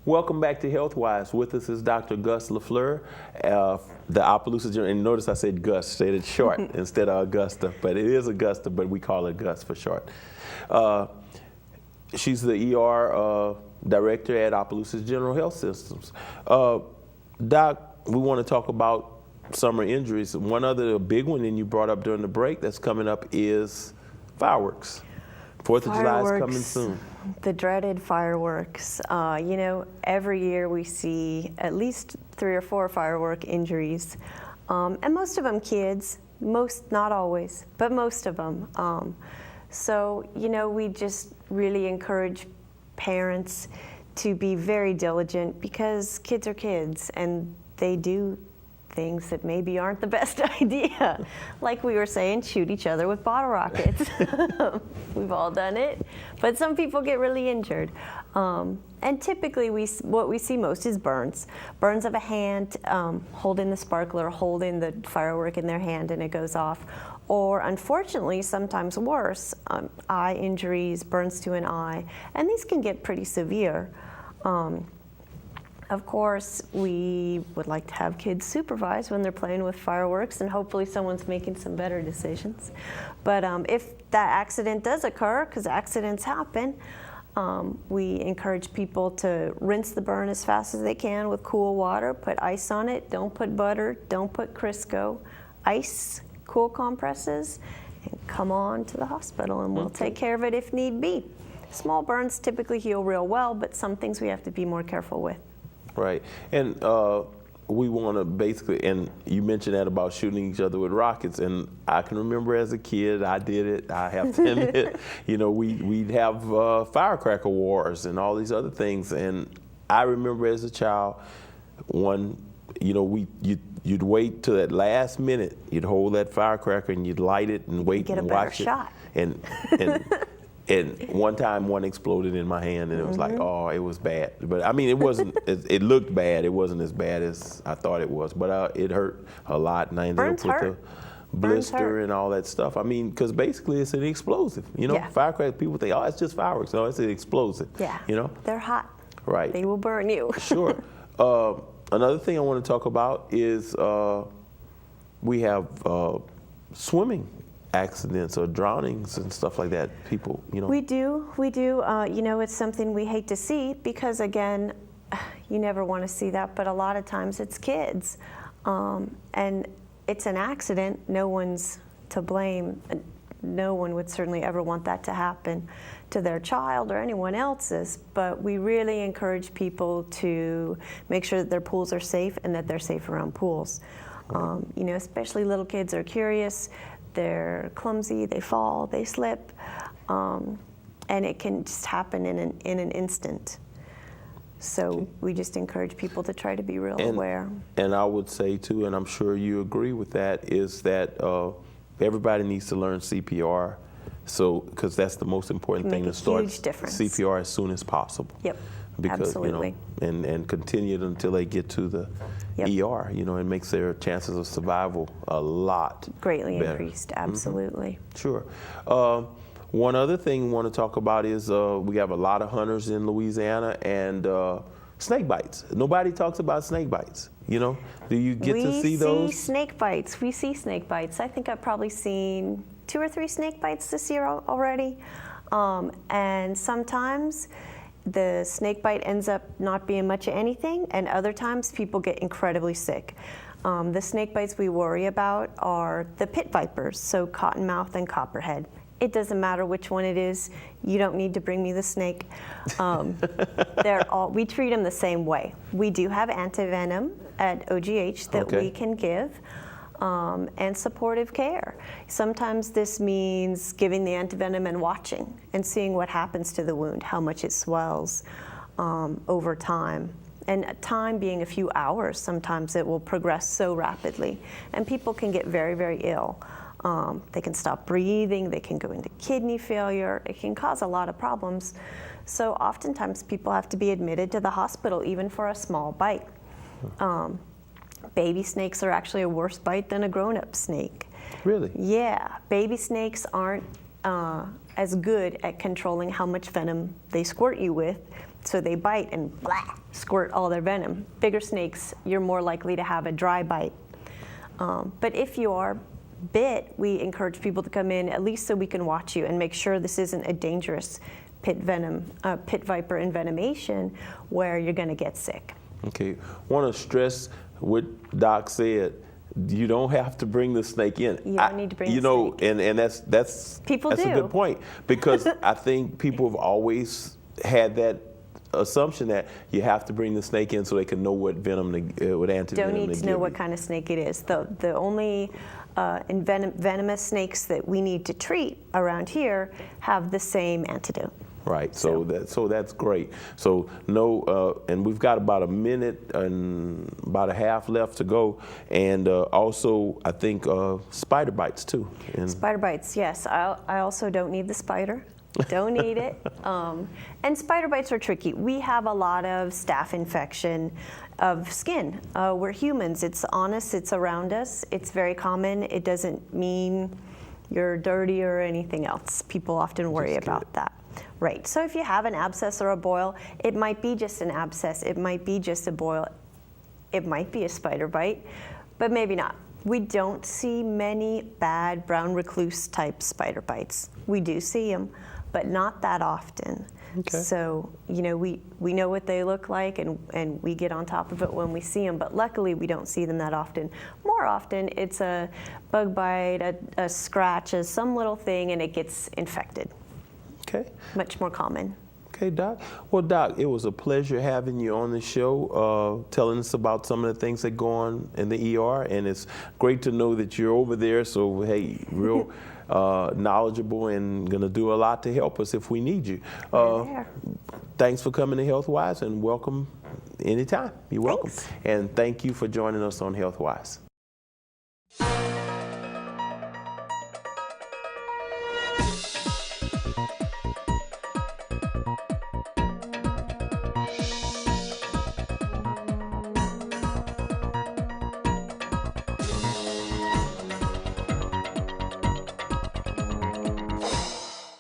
Welcome back to HealthWise. With us is Dr. Augusta LaFleur, the Opelousas General. And notice I said Gus, said it short instead of Augusta, but it is Augusta, but we call her Gus for short. She's the ER director at Opelousas General Health Systems. Doc, we want to talk about summer injuries. One other big one, and you brought up during the break, that's coming up is fireworks. 4th of July is coming soon. The dreaded fireworks. You know, every year we see at least 3 or 4 firework injuries, and most of them kids. Most, not always, but most of them. So, you know, we just really encourage parents to be very diligent because kids are kids and they do things that maybe aren't the best idea. Like we were saying, shoot each other with bottle rockets. We've all done it, but some people get really injured. And typically what we see most is burns. Burns of a hand, holding the sparkler, holding the firework in their hand and it goes off. Or unfortunately, sometimes worse, eye injuries, burns to an eye, and these can get pretty severe. Of course, we would like to have kids supervised when they're playing with fireworks, and hopefully someone's making some better decisions. But if that accident does occur, because accidents happen, we encourage people to rinse the burn as fast as they can with cool water, put ice on it, don't put butter, don't put Crisco, ice, cool compresses, and come on to the hospital, and we'll take care of it if need be. Small burns typically heal real well, but some things we have to be more careful with. Right, and we want to basically, and you mentioned that about shooting each other with rockets, and I can remember as a kid, I did it, I have to admit, you know, we'd have firecracker wars and all these other things, and I remember as a child, you know, you'd wait till that last minute, you'd hold that firecracker and you'd light it and wait and watch it. And one time one exploded in my hand and it was like, oh, it was bad. But I mean, it wasn't, it looked bad. It wasn't as bad as I thought it was, but it hurt a lot, and I ended up with a blister and all that stuff. I mean, because basically it's an explosive, you know? Firecrackers, people think, oh, it's just fireworks. No, it's an explosive, you know? They're hot. Right. They will burn you. Sure. Another thing I want to talk about is we have swimming accidents or drownings and stuff like that. People, you know. We do. You know, it's something we hate to see because, again, you never want to see that, but a lot of times it's kids. And it's an accident. No one's to blame. No one would certainly ever want that to happen to their child or anyone else's, but we really encourage people to make sure that their pools are safe and that they're safe around pools. You know, especially little kids are curious. They're clumsy, they fall, they slip, and it can just happen in an instant. So we just encourage people to try to be real aware. And I would say too, and I'm sure you agree with that, is that everybody needs to learn CPR, because that's the most important thing, to start CPR as soon as possible. Yep. Because, absolutely. You know, and continue it until they get to the ER. You know, it makes their chances of survival a lot greatly better. Increased. Absolutely. Sure. One other thing we want to talk about is we have a lot of hunters in Louisiana, and snake bites. Nobody talks about snake bites. You know, do you get to see those? We see snake bites. We see snake bites. I think I've probably seen 2 or 3 snake bites this year already, and sometimes the snake bite ends up not being much of anything, and other times people get incredibly sick. The snake bites we worry about are the pit vipers, so cottonmouth and copperhead. It doesn't matter which one it is. You don't need to bring me the snake. We treat them the same way. We do have antivenom at OGH that we can give. And supportive care. Sometimes this means giving the antivenom and watching and seeing what happens to the wound, how much it swells over time. And time being a few hours, sometimes it will progress so rapidly. And people can get very, very ill. They can stop breathing, they can go into kidney failure, it can cause a lot of problems. So oftentimes people have to be admitted to the hospital even for a small bite. Baby snakes are actually a worse bite than a grown-up snake. Really? Yeah, baby snakes aren't as good at controlling how much venom they squirt you with So they bite and blah, squirt all their venom. Bigger snakes, you're more likely to have a dry bite. But if you are bit, we encourage people to come in at least so we can watch you and make sure this isn't a dangerous pit viper envenomation where you're going to get sick. Okay, want to stress what Doc said. You don't have to bring the snake in. You don't need to bring the snake. And that's people that's do. a good point, because I think people have always had that assumption that you have to bring the snake in so they can know what venom, what antivenom. Don't need to know what kind of snake it is. The only venomous snakes that we need to treat around here have the same antidote. Right. So that's great. So no, and we've got about a minute and about a half left to go, and also I think spider bites too. And spider bites, yes. I also don't need the spider. Don't need it. And spider bites are tricky. We have a lot of staph infection of skin. We're humans. It's on us. It's around us. It's very common. It doesn't mean you're dirty or anything else. People often worry about that. Right. So if you have an abscess or a boil, it might be just an abscess. It might be just a boil. It might be a spider bite, but maybe not. We don't see many bad brown recluse type spider bites. We do see them, but not that often. Okay. So, you know, we know what they look like, and we get on top of it when we see them, but luckily we don't see them that often. More often it's a bug bite, a scratch, some little thing, and it gets infected. Okay. Much more common. Okay, Doc. Well, Doc, it was a pleasure having you on the show, telling us about some of the things that go on in the ER, and it's great to know that you're over there. So, hey, real knowledgeable and going to do a lot to help us if we need you. Thanks for coming to HealthWise, and welcome anytime. You're welcome. Thanks. And thank you for joining us on HealthWise.